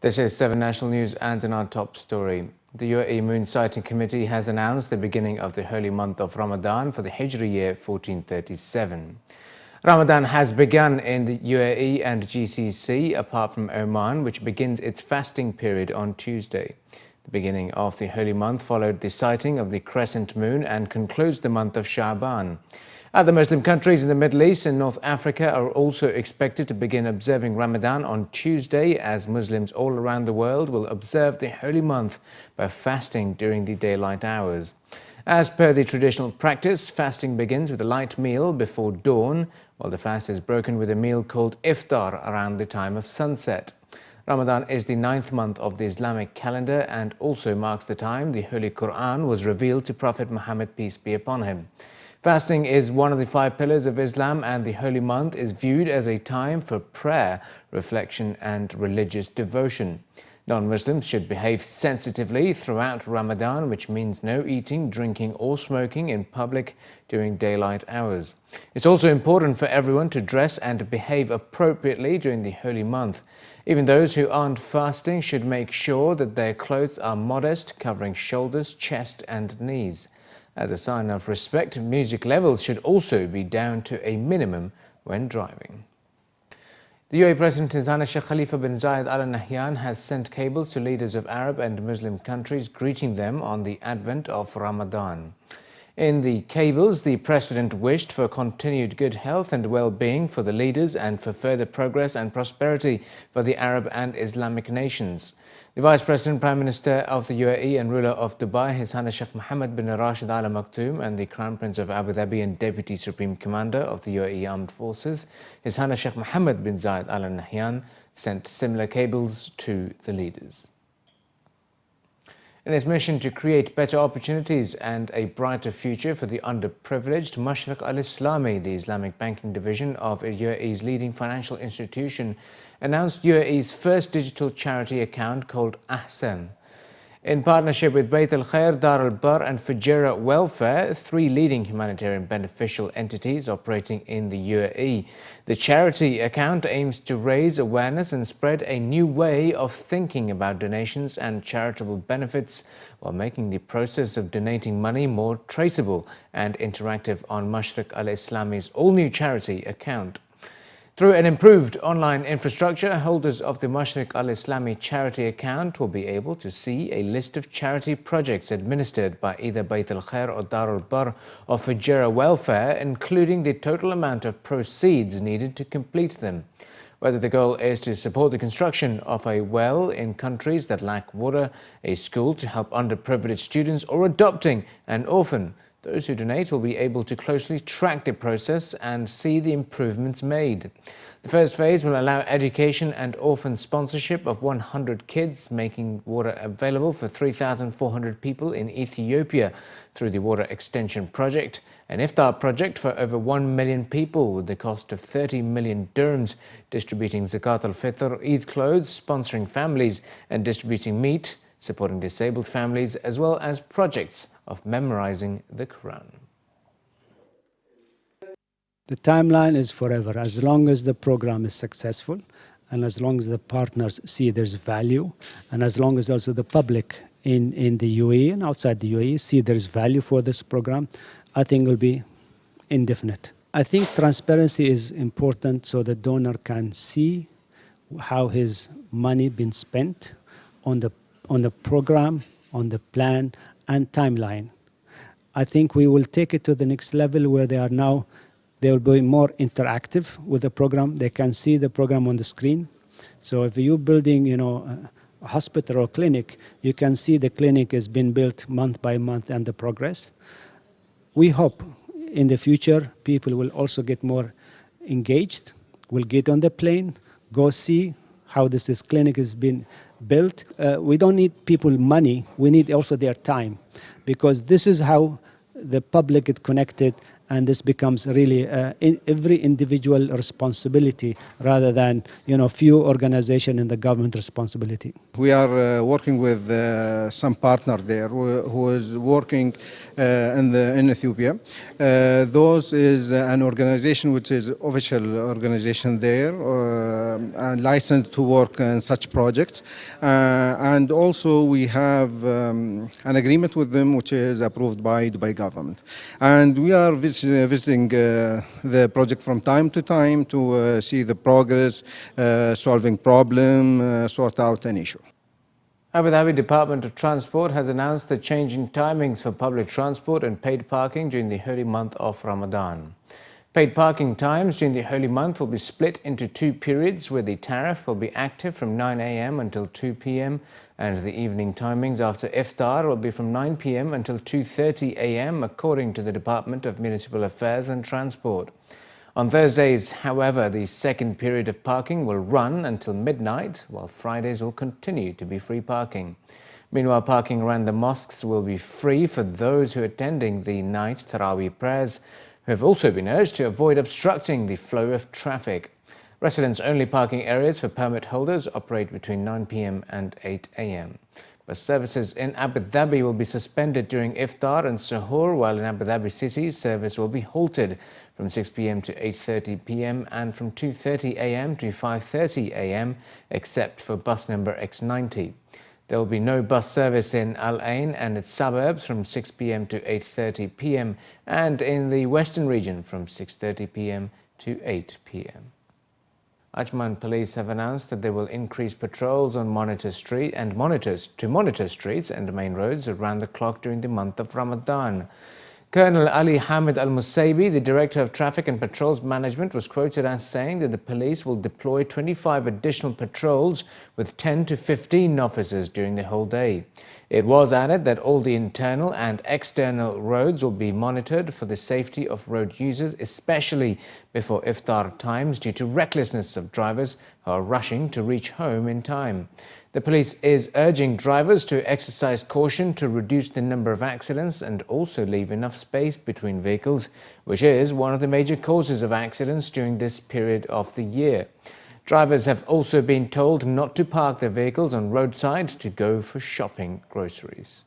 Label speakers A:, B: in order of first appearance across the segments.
A: This is 7 National News, and in our top story, the UAE Moon Sighting Committee has announced the beginning of the holy month of Ramadan for the Hijri year 1437. Ramadan has begun in the UAE and GCC, apart from Oman, which begins its fasting period on Tuesday. The beginning of the holy month followed the sighting of the crescent moon and concludes the month of Sha'ban. Other Muslim countries in the Middle East and North Africa are also expected to begin observing Ramadan on Tuesday, as Muslims all around the world will observe the holy month by fasting during the daylight hours. As per the traditional practice, fasting begins with a light meal before dawn, while the fast is broken with a meal called iftar around the time of sunset. Ramadan is the 9th month of the Islamic calendar and also marks the time the Holy Quran was revealed to Prophet Muhammad, peace be upon him. Fasting is one of the 5 pillars of Islam, and the holy month is viewed as a time for prayer, reflection and religious devotion. Non-Muslims should behave sensitively throughout Ramadan, which means no eating, drinking or smoking in public during daylight hours. It's also important for everyone to dress and behave appropriately during the holy month. Even those who aren't fasting should make sure that their clothes are modest, covering shoulders, chest and knees. As a sign of respect, music levels should also be down to a minimum when driving. The UAE President His Highness Sheikh Khalifa bin Zayed Al Nahyan has sent cables to leaders of Arab and Muslim countries, greeting them on the advent of Ramadan. In the cables, the President wished for continued good health and well-being for the leaders and for further progress and prosperity for the Arab and Islamic nations. The Vice President, Prime Minister of the UAE and ruler of Dubai, His Highness Sheikh Mohammed bin Rashid Al Maktoum, and the Crown Prince of Abu Dhabi and Deputy Supreme Commander of the UAE Armed Forces, His Highness Sheikh Mohammed bin Zayed Al Nahyan, sent similar cables to the leaders. In its mission to create better opportunities and a brighter future for the underprivileged, Mashreq Islami, the Islamic banking division of UAE's leading financial institution, announced UAE's first digital charity account called Ahsan. In partnership with Bayt Al Khair, Dar Al Bar and Fujairah Welfare, 3 leading humanitarian beneficial entities operating in the UAE, the charity account aims to raise awareness and spread a new way of thinking about donations and charitable benefits, while making the process of donating money more traceable and interactive on Mashreq Al-Islami's all-new charity account. Through an improved online infrastructure, holders of the Mashreq Al-Islami charity account will be able to see a list of charity projects administered by either Bayt Al Khair or Dar Al Bar or Fujairah Welfare, including the total amount of proceeds needed to complete them. Whether the goal is to support the construction of a well in countries that lack water, a school to help underprivileged students, or adopting an orphan, those who donate will be able to closely track the process and see the improvements made. The first phase will allow education and orphan sponsorship of 100 kids, making water available for 3,400 people in Ethiopia through the Water Extension Project, an iftar project for over 1 million people with the cost of 30 million dirhams, distributing Zakat al-Fitr, Eid clothes, sponsoring families and distributing meat, supporting disabled families, as well as projects of memorizing the Quran.
B: The timeline is forever. As long as the program is successful, and as long as the partners see there's value, and as long as also the public in the UAE and outside the UAE see there's value for this program, I think it will be indefinite. I think transparency is important so the donor can see how his money been spent on the program, on the plan and timeline. I think we will take it to the next level where they will be more interactive with the program. They can see the program on the screen. So if you're building, a hospital or clinic, you can see the clinic has been built month by month and the progress. We hope in the future people will also get more engaged, will get on the plane, go see how this clinic has been built. We don't need people money, we need also their time, because this is how the public get connected and this becomes really every individual responsibility rather than few organization in the government responsibility.
C: We are working with some partner there who is working in Ethiopia. Those is an organization which is official organization there and licensed to work in such projects. And also we have an agreement with them which is approved by Dubai government. And we are visiting the project from time to time to see the progress, solving problem, sort out an issue.
A: Abu Dhabi Department of Transport has announced the changing timings for public transport and paid parking during the holy month of Ramadan. Paid parking times during the holy month will be split into two periods where the tariff will be active from 9 a.m. until 2 p.m. and the evening timings after iftar will be from 9 p.m. until 2:30 a.m. according to the Department of Municipal Affairs and Transport. On Thursdays, however, the second period of parking will run until midnight, while Fridays will continue to be free parking. Meanwhile, parking around the mosques will be free for those who are attending the night Taraweeh prayers, who have also been urged to avoid obstructing the flow of traffic. Residents-only parking areas for permit holders operate between 9 p.m. and 8 a.m. Bus services in Abu Dhabi will be suspended during iftar and suhoor, while in Abu Dhabi City, service will be halted from 6 p.m. to 8:30 p.m. and from 2:30 a.m. to 5:30 a.m. except for bus number X90. There will be no bus service in Al Ain and its suburbs from 6 p.m. to 8:30 p.m. and in the western region from 6:30 p.m. to 8 p.m. Ajman Police have announced that they will increase patrols on monitors to monitor streets and main roads around the clock during the month of Ramadan. Colonel Ali Hamid Al-Musaibi, the Director of Traffic and Patrols Management, was quoted as saying that the police will deploy 25 additional patrols with 10 to 15 officers during the whole day. It was added that all the internal and external roads will be monitored for the safety of road users, especially before iftar times due to recklessness of drivers who are rushing to reach home in time. The police is urging drivers to exercise caution to reduce the number of accidents and also leave enough space between vehicles, which is one of the major causes of accidents during this period of the year. Drivers have also been told not to park their vehicles on roadside to go for shopping groceries.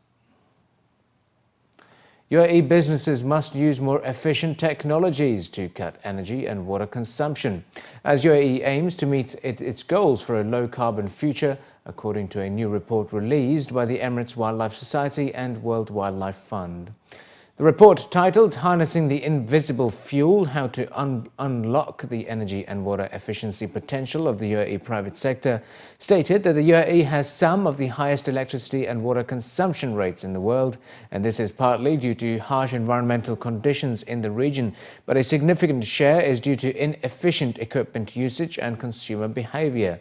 A: UAE businesses must use more efficient technologies to cut energy and water consumption, as UAE aims to meet its goals for a low-carbon future, according to a new report released by the Emirates Wildlife Society and World Wildlife Fund. The report, titled Harnessing the Invisible Fuel, How to Unlock the Energy and Water Efficiency Potential of the UAE Private Sector, stated that the UAE has some of the highest electricity and water consumption rates in the world, and this is partly due to harsh environmental conditions in the region, but a significant share is due to inefficient equipment usage and consumer behavior.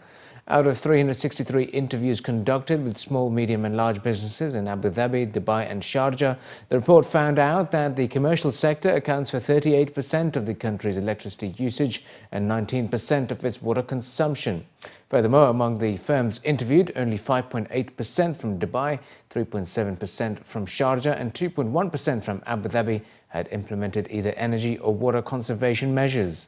A: Out of 363 interviews conducted with small, medium and large businesses in Abu Dhabi, Dubai and Sharjah, the report found out that the commercial sector accounts for 38% of the country's electricity usage and 19% of its water consumption. Furthermore, among the firms interviewed, only 5.8% from Dubai, 3.7% from Sharjah and 2.1% from Abu Dhabi had implemented either energy or water conservation measures.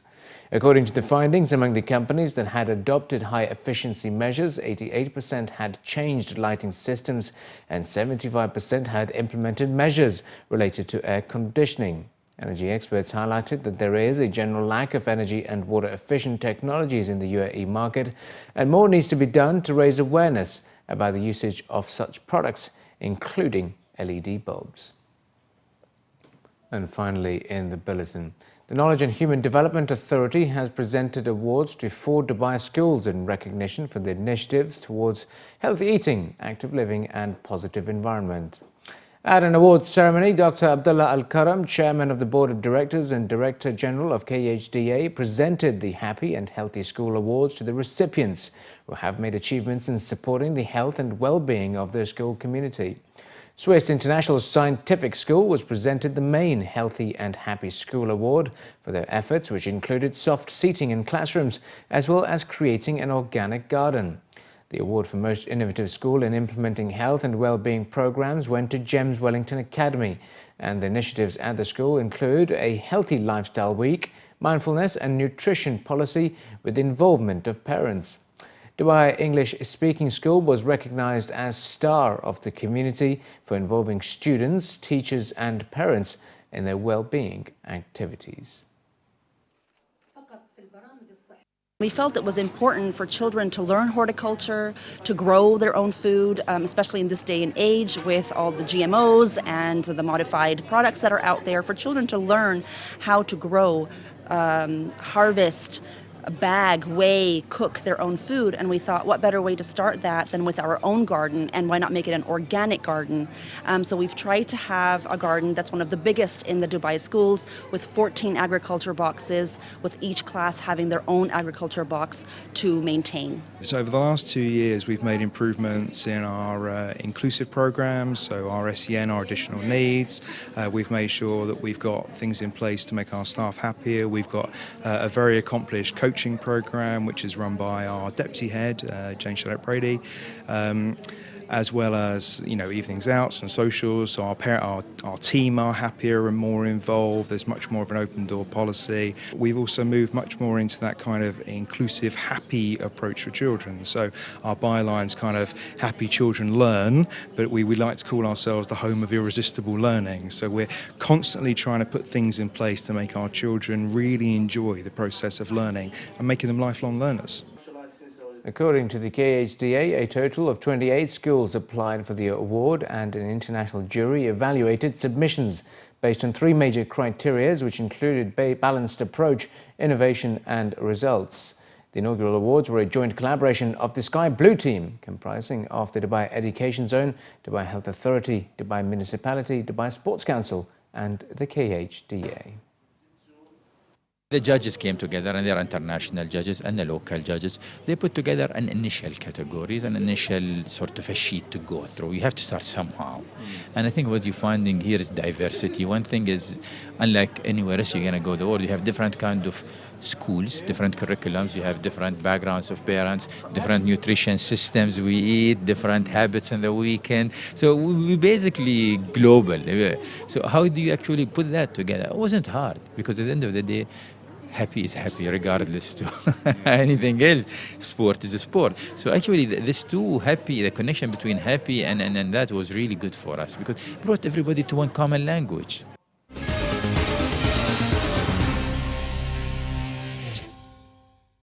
A: According to the findings, among the companies that had adopted high-efficiency measures, 88% had changed lighting systems and 75% had implemented measures related to air conditioning. Energy experts highlighted that there is a general lack of energy and water-efficient technologies in the UAE market, and more needs to be done to raise awareness about the usage of such products, including LED bulbs. And finally, in the bulletin, the Knowledge and Human Development Authority has presented awards to 4 Dubai schools in recognition for their initiatives towards healthy eating, active living and positive environment. At an awards ceremony, Dr. Abdullah Al-Karam, Chairman of the Board of Directors and Director General of KHDA, presented the Happy and Healthy School Awards to the recipients who have made achievements in supporting the health and well-being of their school community. Swiss International Scientific School was presented the main Healthy and Happy School Award for their efforts, which included soft seating in classrooms as well as creating an organic garden. The award for most innovative school in implementing health and well-being programs went to GEMS Wellington Academy, And the initiatives at the school include a healthy lifestyle week, mindfulness and nutrition policy with the involvement of parents. Dubai English Speaking School was recognized as Star of the Community for involving students, teachers and parents in their well-being activities.
D: We felt it was important for children to learn horticulture, to grow their own food, especially in this day and age with all the GMOs and the modified products that are out there, for children to learn how to grow, harvest, bag, weigh, cook their own food. And we thought, what better way to start that than with our own garden, and why not make it an organic garden? So we've tried to have a garden that's one of the biggest in the Dubai schools, with 14 agriculture boxes, with each class having their own agriculture box to maintain.
E: So over the last 2 years we've made improvements in our inclusive programs, so our SEN, our additional needs. We've made sure that we've got things in place to make our staff happier. We've got a very accomplished coaching program which is run by our deputy head, Jane Charlotte Brady, as well as evenings out and socials. So our team are happier and more involved. There's much more of an open door policy. We've also moved much more into that kind of inclusive, happy approach for children. So our byline's kind of happy children learn, but we like to call ourselves the home of irresistible learning. So we're constantly trying to put things in place to make our children really enjoy the process of learning and making them lifelong learners.
A: According to the KHDA, a total of 28 schools applied for the award, and an international jury evaluated submissions based on 3 major criteria, which included balanced approach, innovation and results. The inaugural awards were a joint collaboration of the Sky Blue team, comprising of the Dubai Education Zone, Dubai Health Authority, Dubai Municipality, Dubai Sports Council and the KHDA.
F: The judges came together, and they're international judges and the local judges. They put together an initial categories, an initial sort of a sheet to go through. You have to start somehow. And I think what you're finding here is diversity. One thing is, unlike anywhere else you're going to go in the world, you have different kind of schools, different curriculums, you have different backgrounds of parents, different nutrition systems we eat, different habits on the weekend. So we're basically global. So how do you actually put that together? It wasn't hard, because at the end of the day, happy is happy regardless to anything else. Sport is a sport. So actually this too, happy, the connection between happy and that was really good for us, because it brought everybody to one common language.